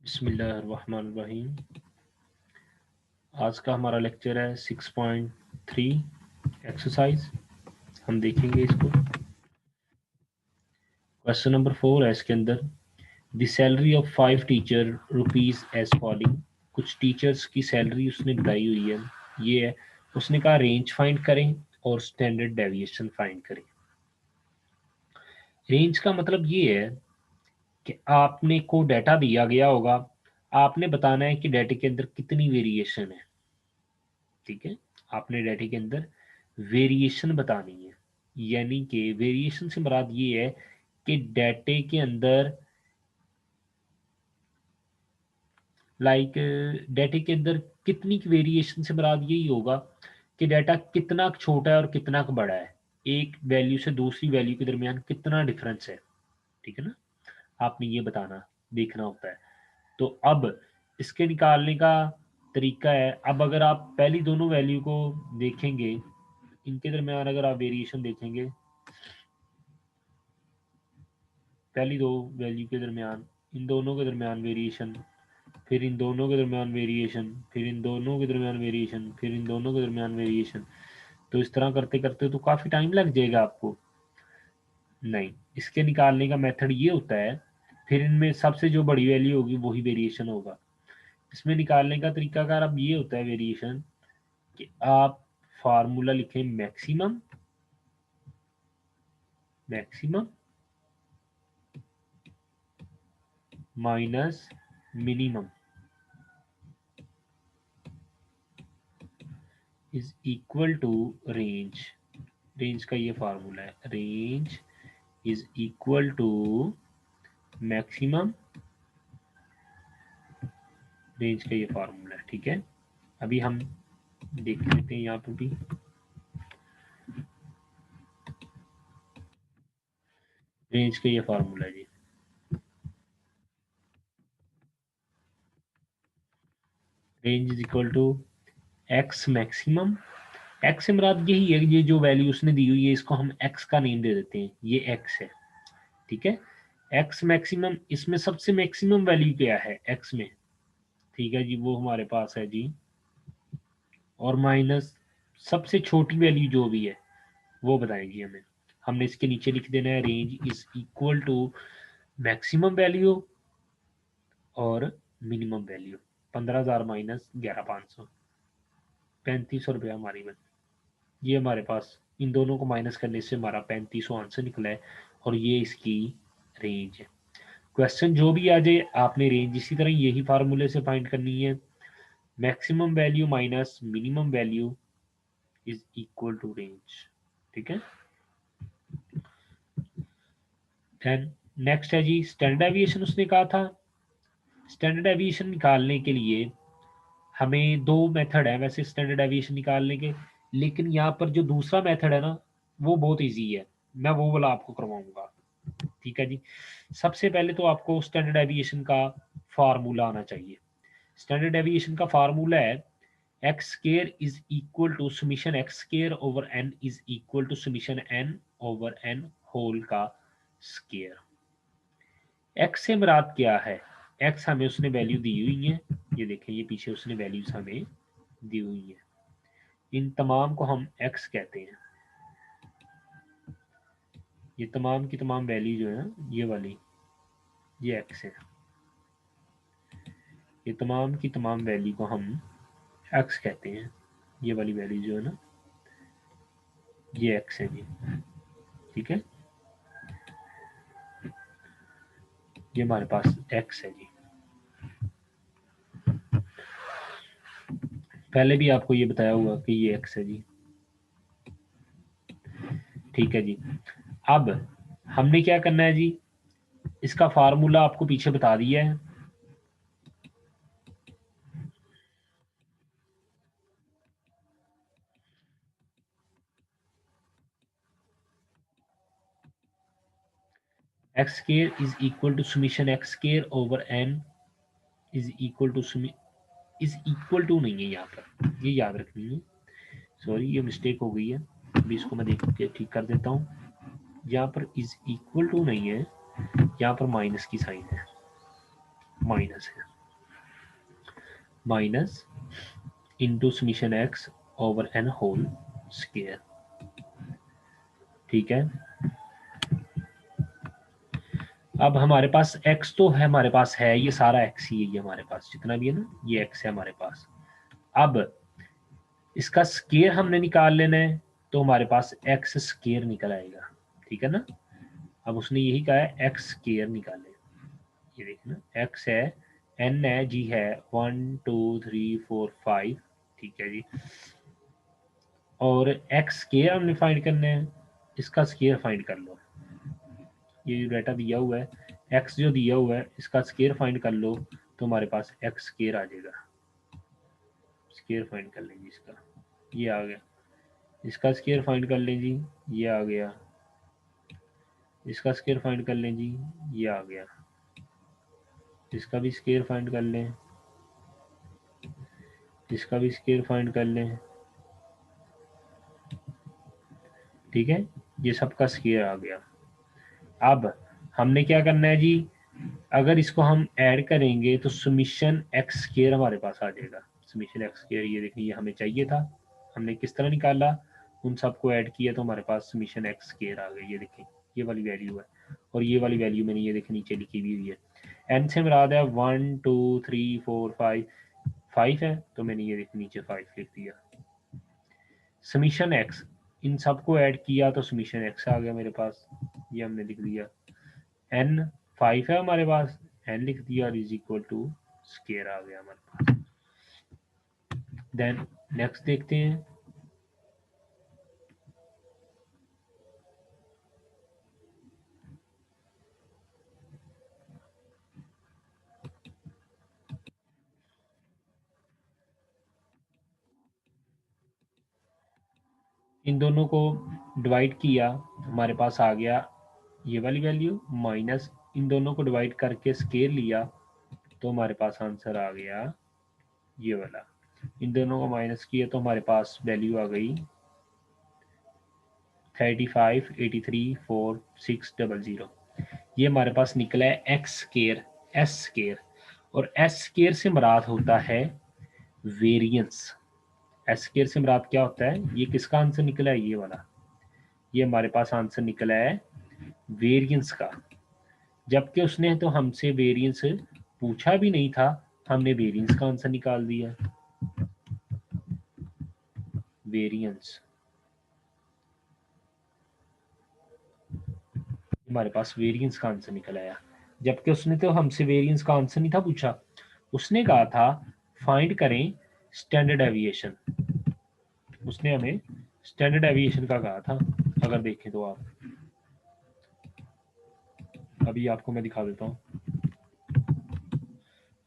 बिस्मिल्लाहिर्रहमानिर्रहीम। आज का हमारा लेक्चर है 6.3 एक्सरसाइज। हम देखेंगे इसको। क्वेश्चन नंबर 4 है इसके अंदर। The salary of 5 teacher rupees as following. कुछ टीचर्स की सैलरी उसने बताई हुई है, ये है। उसने कहा रेंज फाइंड करें और स्टैंडर्ड डेविएशन फाइंड करें। रेंज का मतलब ये है कि आपने को डाटा दिया गया होगा, आपने बताना है कि डाटा के अंदर कितनी वेरिएशन है। ठीक है, आपने डाटा के अंदर वेरिएशन बतानी है, यानी कि वेरिएशन से मुराद ये है कि डाटे के अंदर डाटे के अंदर कितनी वेरिएशन से मुराद यही होगा कि डाटा कितना छोटा है और कितना बड़ा है, एक वैल्यू से दूसरी वैल्यू के दरमियान कितना डिफरेंस है। ठीक है ना, आपने ये बताना देखना होता है। तो अब इसके निकालने का तरीका है, अब अगर आप पहली दोनों वैल्यू को देखेंगे, इनके दरमियान अगर आप वेरिएशन देखेंगे, पहली दो वैल्यू के दरमियान, इन दोनों के दरमियान वेरिएशन, फिर इन दोनों के दरमियान वेरिएशन, फिर इन दोनों के दरमियान वेरिएशन, फिर इन दोनों के दरमियान वेरिएशन। तो इस तरह करते करते तो काफ़ी टाइम लग जाएगा आपको। नहीं, इसके निकालने का मेथड ये होता है, फिर इनमें सबसे जो बड़ी वैल्यू होगी वही वेरिएशन होगा। इसमें निकालने का तरीकाकार अब ये होता है वेरिएशन कि आप फार्मूला लिखें maximum minus minimum is equal to range. Range का ये फार्मूला है, range is equal to maximum, range का ये फार्मूला है। ठीक है, अभी हम देख लेते हैं यहाँ पर भी। रेंज का ये फार्मूला है जी, range is equal to X maximum. X से मुराद यही है, ये जो वैल्यू उसने दी हुई है इसको हम एक्स का नेम दे देते हैं, ये एक्स है। ठीक है, एक्स मैक्सिमम, इसमें सबसे मैक्सिमम वैल्यू क्या है एक्स में, ठीक है जी, वो हमारे पास है जी, और माइनस सबसे छोटी वैल्यू जो भी है वो बताएंगी हमें। हमने इसके नीचे लिख देना है range is equal to maximum value और मिनिमम वैल्यू। 15,000 माइनस 11,500, 3500 रुपया हमारी बन। ये हमारे पास इन दोनों को माइनस करने से हमारा 3500 आंसर निकला है, और ये इसकी रेंज है। क्वेश्चन जो भी आ जाए आपने रेंज इसी तरह यही फार्मूले से फाइंड करनी है। Maximum value minus minimum value is equal to range. ठीक है, देन नेक्स्ट है जी स्टैंडर्ड डेविएशन। उसने कहा था स्टैंडर्ड डेविएशन निकालने के लिए हमें दो मेथड है वैसे स्टैंडर्ड डेविएशन निकालने के, लेकिन यहाँ पर जो दूसरा मेथड है ना वो बहुत इजी है, मैं वो वाला आपको करवाऊंगा। ठीक है जी, सबसे पहले तो आपको स्टैंडर्ड डेविएशन का फार्मूला आना चाहिए। स्टैंडर्ड डेविएशन का फार्मूला है x square is equal to summation x square over n is equal to summation n over n whole का स्केयर। एक्स से मुराद क्या है, एक्स हमें उसने वैल्यू दी हुई है, ये देखें ये पीछे उसने वैल्यूज हमें दी हुई है, इन तमाम को हम एक्स कहते हैं। ये तमाम की तमाम वैल्यू जो है ना ये वाली, ये एक्स है। ये तमाम की तमाम वैल्यू को हम एक्स कहते हैं। ये वाली वैल्यू जो है ना ये एक्स है जी। ठीक है, ये हमारे पास एक्स है जी। पहले भी आपको ये बताया हुआ कि ये एक्स है जी। ठीक है जी, अब हमने क्या करना है जी, इसका फार्मूला आपको पीछे बता दिया है। X square is equal to summation x square over n is equal to is equal to नहीं है यहाँ पर, ये याद रखनी है। सॉरी ये मिस्टेक हो गई है, अभी इसको मैं देख के ठीक कर देता हूँ। यहाँ पर इज इक्वल टू नहीं है, यहाँ पर माइनस की साइन है, माइनस है। Minus into summation x over n whole square. ठीक है, अब हमारे पास x तो है, हमारे पास है, ये सारा x ही है, ये हमारे पास जितना भी है ना ये x है हमारे पास। अब इसका स्केयर हमने निकाल लेना है, तो हमारे पास x स्केयर निकल आएगा। ठीक है ना, अब उसने यही कहा है x स्केयर निकाले। ये देखना x है, n है, g है 1 2 3 4 5। ठीक है जी, और x स्केयर हमने फाइंड करना है, इसका स्केयर फाइंड कर लो। ये जो डाटा दिया हुआ है, x जो दिया हुआ है इसका स्केयर फाइंड कर लो, तो हमारे पास x स्केयर आ जाएगा। स्केयर फाइंड कर लेंगे इसका, ये आ गया। इसका स्केयर फाइंड कर लें जी, ये आ गया। इसका स्केयर फाइंड कर लें जी, ये आ गया। इसका भी स्केयर फाइंड कर लें, इसका भी स्केयर फाइंड कर लें। ठीक है, ये सबका स्केयर आ गया। अब हमने क्या करना है जी, अगर इसको हम ऐड करेंगे तो समीशन एक्स स्केयर हमारे पास आ जाएगा। समीशन एक्स स्केयर ये देखिए, ये हमें चाहिए था, हमने किस तरह निकाला, उन सबको ऐड किया तो हमारे पास समीशन एक्स स्केयर आ गई। ये देखें, ये वाली वैल्यू है, और ये वाली वैल्यू मैंने ये देखें नीचे लिखी हुई है। एन से मुराद है 1 2 3 4 5, 5 है तो मैंने ये देखें नीचे 5 लिख दिया। समीशन एक्स, इन सबको ऐड किया तो समीशन एक्स आ गया मेरे पास, ये हमने लिख दिया। एन 5 है हमारे पास, एन लिख दिया, इज इक्वल टू स्केयर आ गया हमारे पास। देन नेक्स्ट देखते हैं। इन दोनों को डिवाइड किया, हमारे पास आ गया ये वाली वैल्यू, माइनस इन दोनों को डिवाइड करके स्केयर लिया तो हमारे पास आंसर आ गया ये वाला। इन दोनों को माइनस किया तो हमारे पास वैल्यू आ गई 35 83 4 6 00। ये हमारे पास निकला है एक्स स्केयर, एस स्केयर, और एस स्केयर से मुराद होता है वेरिएंस। एस स्केयर से मुराद क्या होता है, ये किसका आंसर निकला है, ये वाला, ये हमारे पास आंसर निकला है वेरिएंस का। जबकि उसने तो हमसे वेरिएंस पूछा भी नहीं था, हमने वेरिएंस का आंसर निकाल दिया। वेरिएंस हमारे पास वेरिएंस का आंसर निकल आया, जबकि उसने तो हमसे वेरिएंस का आंसर नहीं था पूछा। उसने कहा था फाइंड करें स्टैंडर्ड एविएशन, उसने हमें स्टैंडर्ड एविएशन का कहा था। अगर देखें तो आप, अभी आपको मैं दिखा देता हूँ।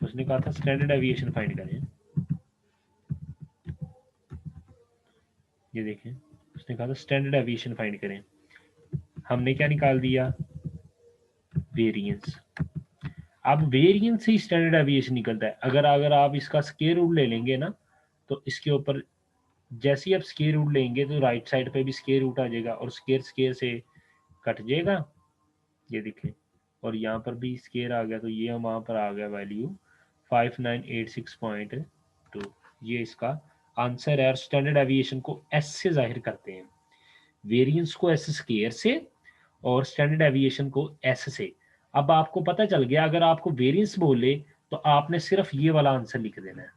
उसने कहा था स्टैंडर्ड एविएशन फाइंड करें, ये देखें, उसने कहा था स्टैंडर्ड एविएशन फाइंड करें, हमने क्या निकाल दिया, वेरिएंस। अब वेरिएंस से स्टैंडर्ड एविएशन निकलता है। अगर अगर आप इसका स्क्वायर रूट ले लेंगे ना, तो इसके ऊपर जैसे ही आप स्क्वायर रूट लेंगे तो राइट साइड पे भी स्क्वायर रूट आ जाएगा, और स्क्वायर स्क्वायर से कट जाएगा, ये देखें, और यहाँ पर भी स्क्वायर आ गया, तो ये वहाँ पर आ गया वैल्यू 5986.2। ये इसका आंसर है। और स्टैंडर्ड एविएशन को एस से जाहिर करते हैं, वेरिएंस को एस स्क्वायर से और स्टैंडर्ड एविएशन को एस से। अब आपको पता चल गया, अगर आपको वेरिएंस बोले तो आपने सिर्फ ये वाला आंसर लिख देना है।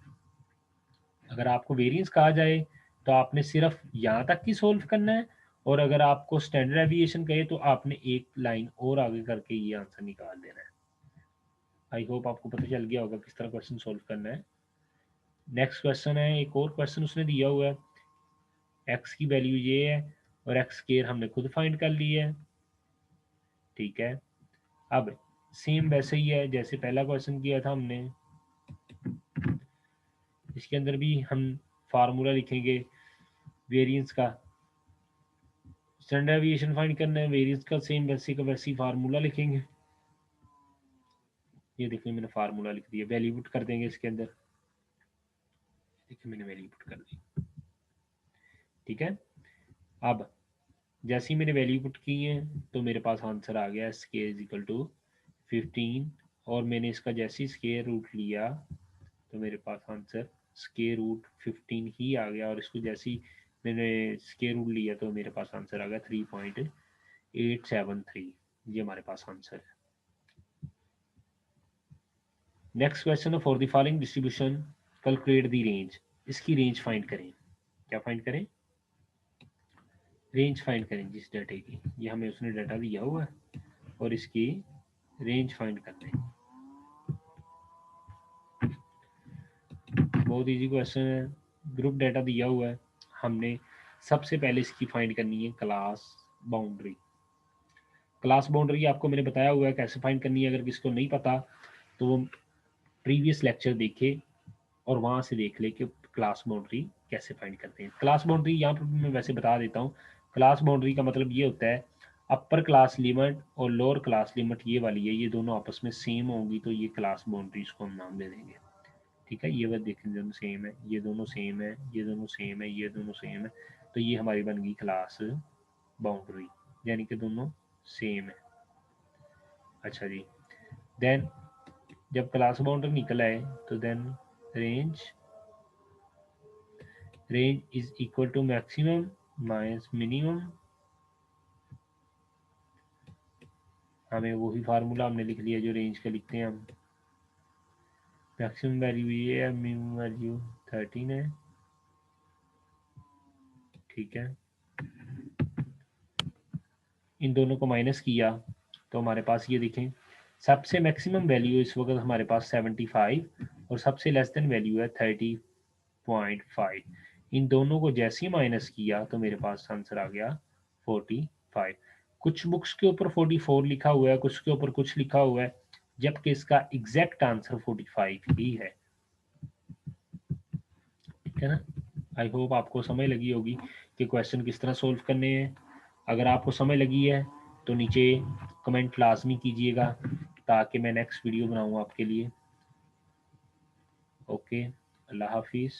अगर आपको वेरिएंस कहा जाए तो आपने सिर्फ यहाँ तक ही सोल्व करना है, और अगर आपको स्टैंडर्ड एविएशन कहे तो आपने एक लाइन और आगे करके ये आंसर निकाल देना है। आई होप आपको पता चल गया होगा किस तरह क्वेश्चन सोल्व करना है। नेक्स्ट क्वेश्चन है, एक और क्वेश्चन उसने दिया हुआ है, एक्स की वैल्यू ये है और एक्स स्क्वायर हमने खुद फाइंड कर ली है। ठीक है, अब सेम वैसे ही है जैसे पहला क्वेश्चन किया था हमने, इसके अंदर भी हम फार्मूला लिखेंगे वेरिएंस का। स्टैंडर्ड एविएशन फाइंड करना है, वेरिएंस का सेम वैसे का वैसे ही फार्मूला लिखेंगे। ये देखिए मैंने फार्मूला लिख दिया, वैल्यू पुट कर देंगे इसके अंदर, देखिए मैंने वैल्यू पुट कर दी। ठीक है, अब जैसे ही मैंने वैल्यू पुट की है तो मेरे पास आंसर आ गया स्केयर इज इक्वल टू 15, और मैंने इसका जैसे ही स्केयर रूट लिया तो मेरे पास आंसर स्क्वायर रूट 15 ही आ गया, और इसको जैसे ही मैंने स्क्वायर रूट लिया तो मेरे पास आंसर आ गया 3.873। ये हमारे पास आंसर है। नेक्स्ट क्वेश्चन है, for the following distribution calculate the range. इसकी रेंज फाइंड करें। क्या फाइंड करें? रेंज फाइंड करें जिस डाटे की। ये हमें उसने डाटा दिया हुआ है और इसकी रेंज फाइंड करते हैं। बहुत इजी क्वेश्चन है। ग्रुप डाटा दिया हुआ है, हमने सबसे पहले इसकी फाइंड करनी है क्लास बाउंड्री। क्लास बाउंड्री आपको मैंने बताया हुआ है कैसे फाइंड करनी है। अगर किसको नहीं पता तो वो प्रीवियस लेक्चर देखे और वहाँ से देख ले कि क्लास बाउंड्री कैसे फाइंड करते हैं। क्लास बाउंड्री यहाँ पर मैं वैसे बता देता हूँ। क्लास बाउंड्री का मतलब ये होता है अपर क्लास लिमिट और लोअर क्लास लिमिट ये वाली है, ये दोनों आपस में सेम होंगी तो ये क्लास बाउंड्री इसको हम नाम दे देंगे। ठीक है, ये बात देखें, दोनों सेम है, ये दोनों सेम है, ये दोनों सेम है, ये दोनों सेम है, तो ये हमारी बन गई क्लास बाउंड्री, यानी कि दोनों सेम है। अच्छा जी, देन जब क्लास बाउंड्री निकल आए तो then range is equal to maximum minus minimum. हमें वही फार्मूला हमने लिख लिया जो रेंज का लिखते हैं हम। मैक्सिमम वैल्यू ये है, मिनिमम वैल्यू 13 है। ठीक है, इन दोनों को माइनस किया तो हमारे पास ये देखें, सबसे मैक्सिमम वैल्यू इस वक्त हमारे पास 75 और सबसे लेस देन वैल्यू है 30.5। इन दोनों को जैसे ही माइनस किया तो मेरे पास आंसर आ गया 45। कुछ बुक्स के ऊपर 44 लिखा हुआ है, कुछ के ऊपर कुछ लिखा हुआ है, जबकि इसका एग्जैक्ट आंसर 45 ही है। ठीक है ना? आई होप आपको समझ लगी होगी कि क्वेश्चन किस तरह सोल्व करने हैं। अगर आपको समझ लगी है तो नीचे कमेंट लाजमी कीजिएगा ताकि मैं नेक्स्ट वीडियो बनाऊँ आपके लिए। ओके, अल्लाह हाफिज़।